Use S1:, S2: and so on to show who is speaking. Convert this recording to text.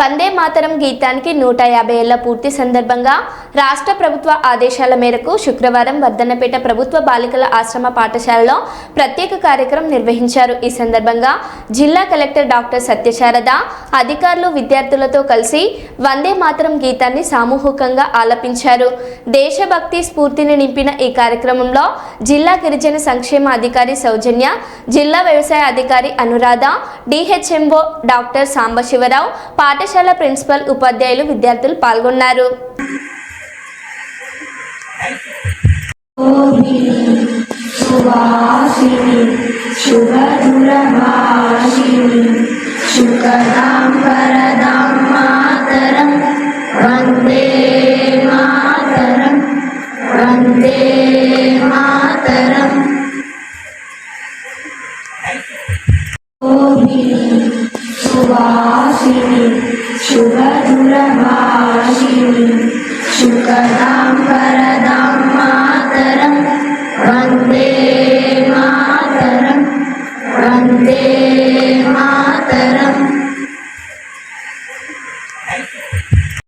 S1: వందే మాతరం గీతానికి 150 ఏళ్ల పూర్తి సందర్భంగా రాష్ట్ర ప్రభుత్వ ఆదేశాల మేరకు శుక్రవారం వర్ధన్నపేట ప్రభుత్వ బాలికల ఆశ్రమ పాఠశాలలో ప్రత్యేక కార్యక్రమం నిర్వహించారు. ఈ సందర్భంగా జిల్లా కలెక్టర్ డాక్టర్ సత్యశారద అధికారులు విద్యార్థులతో కలిసి వందే మాతరం గీతాన్ని సామూహికంగా ఆలపించారు. దేశభక్తి స్ఫూర్తిని నింపిన ఈ కార్యక్రమంలో జిల్లా గిరిజన సంక్షేమ అధికారి సౌజన్య, జిల్లా వ్యవసాయ అధికారి అనురాధ, డిహెచ్ఎంఓ డాక్టర్ సాంబశివరావు, పాఠశాల ప్రిన్సిపల్, ఉపాధ్యాయులు, విద్యార్థులు పాల్గొన్నారు.
S2: శుభదురభాషిణి శుకదాం